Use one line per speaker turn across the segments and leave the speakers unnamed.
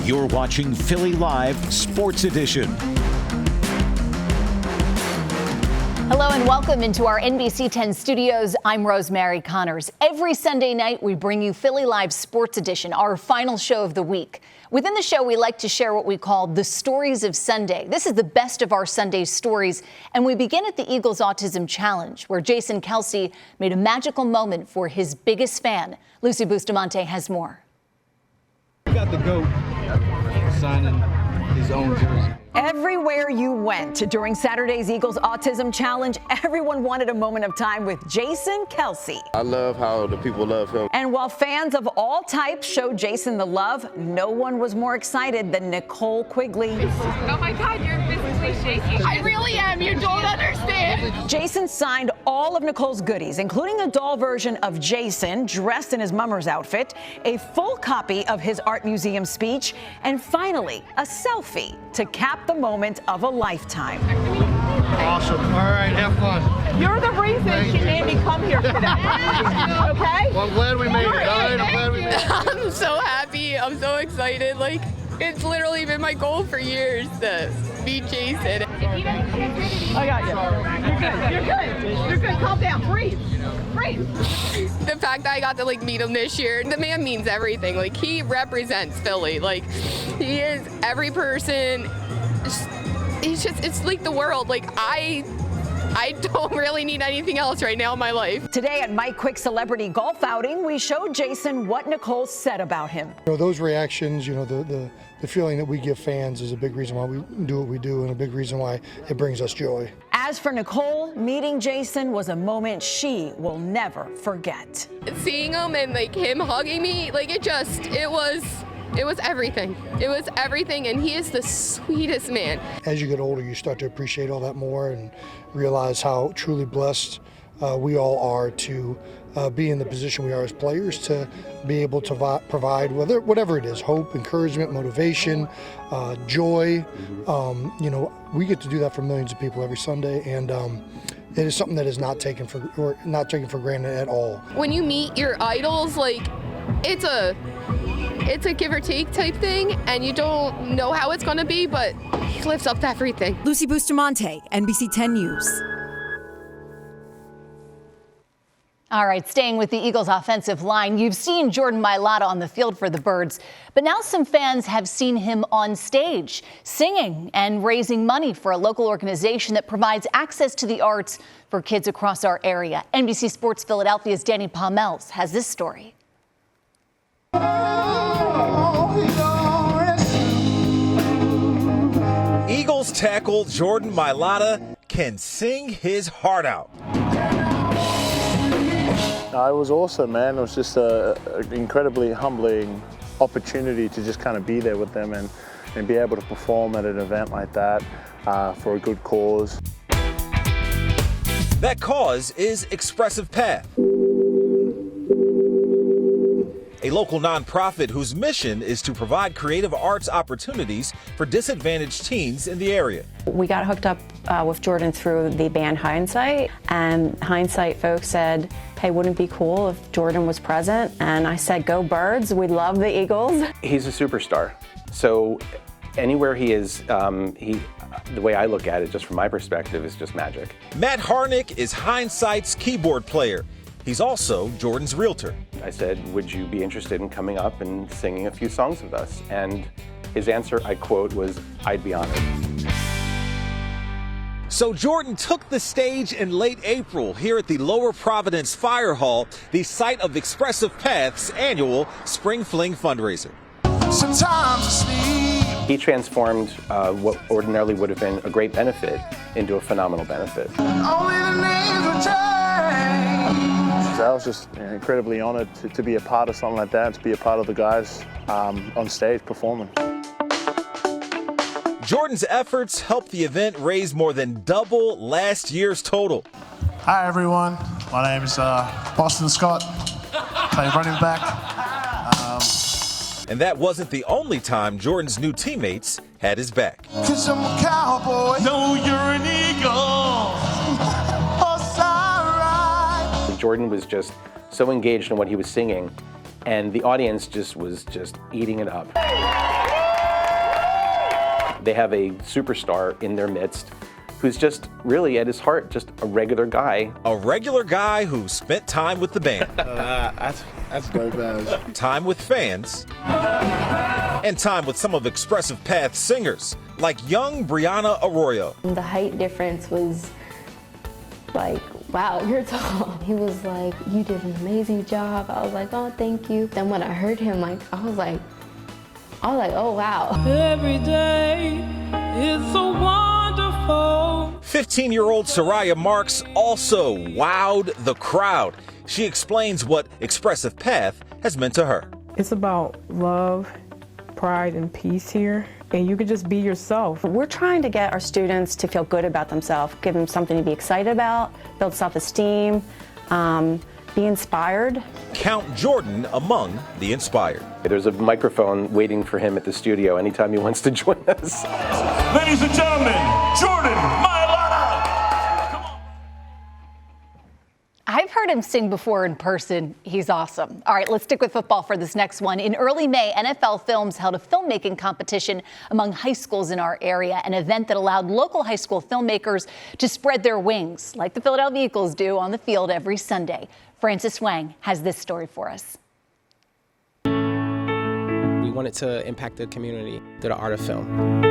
You're watching Philly Live Sports Edition.
Hello and welcome into our NBC 10 studios. I'm Rosemary Connors. Every Sunday night, we bring you Philly Live Sports Edition, our final show of the week. Within the show, we like to share what we call the stories of Sunday. This is the best of our Sunday stories, and we begin at the Eagles Autism Challenge, where Jason Kelce made a magical moment for his biggest fan. Lucy Bustamante has more.
We got the GOAT signing his own jersey.
Everywhere you went during Saturday's Eagles Autism Challenge, everyone wanted a moment of time with Jason Kelce.
I love how the people love him.
And while fans of all types showed Jason the love, no one was more excited than Nicole Quigley.
Oh my God, you're physically shaking. I really am. You don't understand.
Jason signed all of Nicole's goodies, including a doll version of Jason dressed in his mummer's outfit, a full copy of his art museum speech, and finally, a selfie to cap the moment of a lifetime.
Awesome. All right, have fun.
You're the reason she made me come here today. Okay?
Well, I'm glad we made it. All right, I'm glad we made it.
I'm so happy. I'm so excited. Like, it's literally been my goal for years to meet Jason.
I got you. You're good. You're good. You're good. Calm down. Breathe. Breathe.
The fact that I got to meet him this year, the man means everything. Like, he represents Philly. Like, he is every person. It's like the world. Like, I don't really need anything else right now in my life.
Today at Mike Quick's celebrity golf outing, we showed Jason what Nicole said about him.
Those reactions, the feeling that we give fans is a big reason why we do what we do and a big reason why it brings us joy.
As for Nicole, meeting Jason was a moment she will never forget.
Seeing him and him hugging me, it was everything. It was everything, and he is the sweetest man.
As you get older, you start to appreciate all that more and realize how truly blessed we all are to be in the position we are as players, to be able to provide whatever it is, hope, encouragement, motivation, joy. We get to do that for millions of people every Sunday, and it is something that is not taken for granted at all.
When you meet your idols, it's a give or take type thing, and you don't know how it's going to be, but he lives up to everything.
Lucy Bustamante, NBC 10 News.
All right, staying with the Eagles offensive line, you've seen Jordan Mailata on the field for the Birds, but now some fans have seen him on stage singing and raising money for a local organization that provides access to the arts for kids across our area. NBC Sports Philadelphia's Danny Palmels has this story.
Eagles tackle Jordan Mailata can sing his heart out.
It was awesome, man. It was just an incredibly humbling opportunity to just kind of be there with them and be able to perform at an event like that for a good cause.
That cause is Expressive Path, a local nonprofit whose mission is to provide creative arts opportunities for disadvantaged teens in the area.
We got hooked up with Jordan through the band Hindsight, and Hindsight folks said, hey, wouldn't it be cool if Jordan was present? And I said, go Birds, we love the Eagles.
He's a superstar, so anywhere he is, the way I look at it, just from my perspective, is just magic.
Matt Harnick is Hindsight's keyboard player. He's also Jordan's realtor.
I said, would you be interested in coming up and singing a few songs with us? And his answer, I quote, was, I'd be honored.
So Jordan took the stage in late April here at the Lower Providence Fire Hall, the site of Expressive Path's annual Spring Fling fundraiser.
He transformed what ordinarily would have been a great benefit into a phenomenal benefit.
So I was just incredibly honored to be a part of something like that, to be a part of the guys on stage performing.
Jordan's efforts helped the event raise more than double last year's total.
Hi everyone, my name is Boston Scott, play running back.
And that wasn't the only time Jordan's new teammates had his back.
'Cause I'm a cowboy. No, you're an eagle.
Jordan was just so engaged in what he was singing, and the audience was just eating it up. They have a superstar in their midst who's just really at his heart just a regular guy.
A regular guy who spent time with the band.
That's dope as.
Time with fans. And time with some of Expressive Path's singers, like young Brianna Arroyo.
The height difference was like, wow, you're tall. He was like, you did an amazing job. I was like, oh, thank you. Then when I heard him, I was like, oh, wow.
Every day is so wonderful.
15-year-old Soraya Marks also wowed the crowd. She explains what Expressive Path has meant to her.
It's about love, pride, and peace here. And you can just be yourself.
We're trying to get our students to feel good about themselves, give them something to be excited about, build self-esteem, be inspired.
Count Jordan among the inspired.
There's a microphone waiting for him at the studio anytime he wants to join us.
Ladies and gentlemen, Jordan Mailata!
I've heard him sing before in person. He's awesome. All right, let's stick with football for this next one. In early May, NFL Films held a filmmaking competition among high schools in our area, an event that allowed local high school filmmakers to spread their wings, like the Philadelphia Eagles do on the field every Sunday. Francis Wang has this story for us.
We wanted to impact the community through the art of film.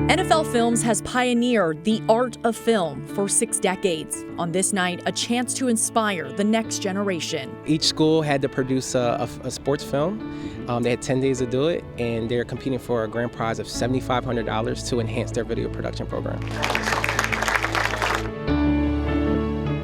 NFL Films has pioneered the art of film for 6 decades. On this night, a chance to inspire the next generation.
Each school had to produce a sports film. They had 10 days to do it, and they're competing for a grand prize of $7,500 to enhance their video production program.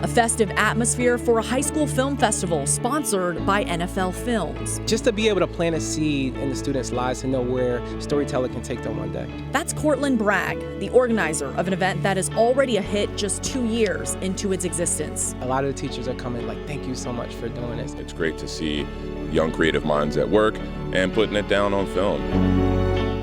A festive atmosphere for a high school film festival sponsored by NFL Films.
Just to be able to plant a seed in the students' lives to know where storytelling can take them one day.
That's Cortland Bragg, the organizer of an event that is already a hit just 2 years into its existence.
A lot of the teachers are coming like, thank you so much for doing this.
It's great to see young creative minds at work and putting it down on film.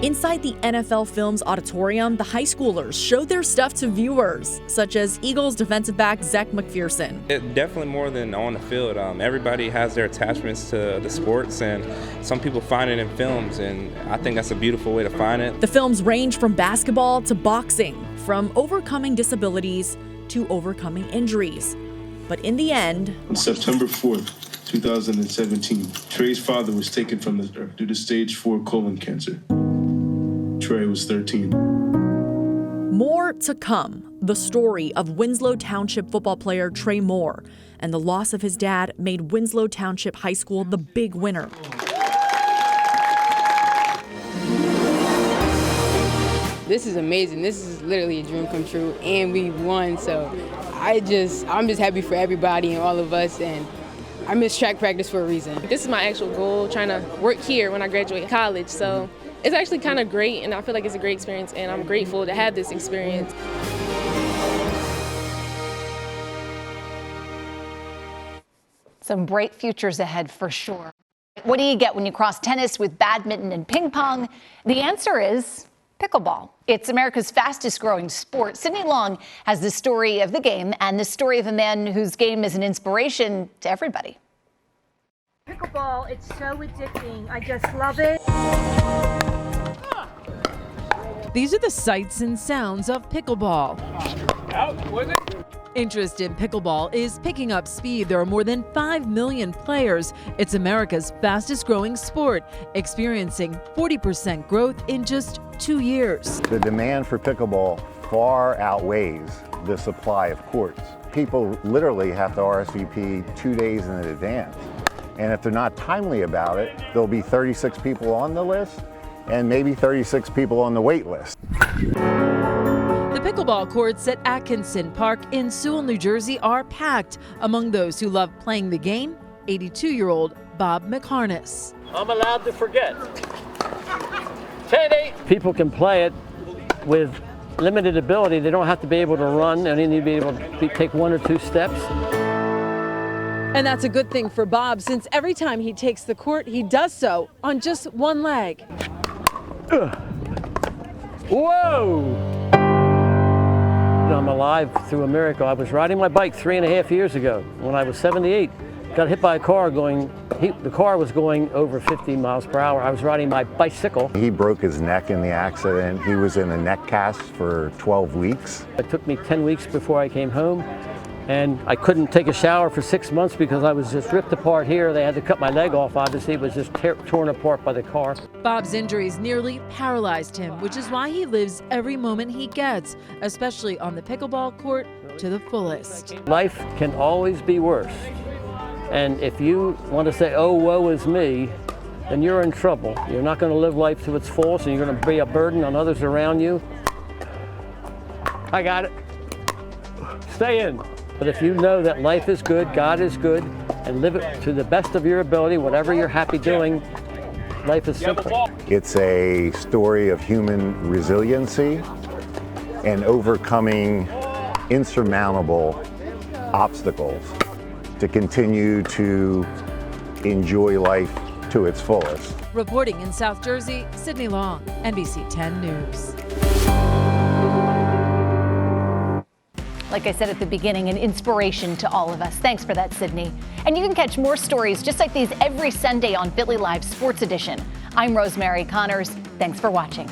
Inside the NFL Films auditorium, the high schoolers showed their stuff to viewers, such as Eagles defensive back Zach McPherson.
Definitely more than on the field. Everybody has their attachments to the sports, and some people find it in films, and I think that's a beautiful way to find it.
The films range from basketball to boxing, from overcoming disabilities to overcoming injuries. But in the end,
on September 4th, 2017, Trey's father was taken from this earth due to stage 4 colon cancer. Trey was 13.
More to come. The story of Winslow Township football player Trey Moore and the loss of his dad made Winslow Township High School the big winner.
This is amazing. This is literally a dream come true, and we won. So I'm just happy for everybody and all of us, and I missed track practice for a reason.
This is my actual goal, trying to work here when I graduate college. So it's actually kind of great, and I feel like it's a great experience, and I'm grateful to have this experience.
Some bright futures ahead for sure. What do you get when you cross tennis with badminton and ping pong? The answer is pickleball. It's America's fastest growing sport. Sydney Long has the story of the game and the story of a man whose game is an inspiration to everybody.
Pickleball, it's so addicting. I just love it.
These are the sights and sounds of pickleball. Interest in pickleball is picking up speed. There are more than 5 million players. It's America's fastest growing sport, experiencing 40% growth in just 2 years.
The demand for pickleball far outweighs the supply of courts. People literally have to RSVP 2 days in advance. And if they're not timely about it, there'll be 36 people on the list and maybe 36 people on the wait list.
The pickleball courts at Atkinson Park in Sewell, New Jersey are packed. Among those who love playing the game, 82-year-old Bob McHarness.
I'm allowed to forget. 10-8. People can play it with limited ability. They don't have to be able to run, and they need to be able to take 1 or 2 steps.
And that's a good thing for Bob, since every time he takes the court, he does so on just one leg.
Whoa! I'm alive through a miracle. I was riding my bike 3.5 years ago when I was 78. got hit by a car the car was going over 50 miles per hour. I was riding my bicycle.
He broke his neck in the accident. He was in a neck cast for 12 weeks.
It took me 10 weeks before I came home, and I couldn't take a shower for 6 months because I was just ripped apart here. They had to cut my leg off, obviously. It was just torn apart by the car.
Bob's injuries nearly paralyzed him, which is why he lives every moment he gets, especially on the pickleball court, to the fullest.
Life can always be worse. And if you want to say, oh, woe is me, then you're in trouble. You're not going to live life to its fullest, and you're going to be a burden on others around you. I got it. Stay in. But if you know that life is good, God is good, and live it to the best of your ability, whatever you're happy doing, life is simple.
It's a story of human resiliency and overcoming insurmountable obstacles to continue to enjoy life to its fullest.
Reporting in South Jersey, Sydney Long, NBC 10 News.
Like I said at the beginning, an inspiration to all of us. Thanks for that, Sydney. And you can catch more stories just like these every Sunday on Philly Live Sports Edition. I'm Rosemary Connors. Thanks for watching.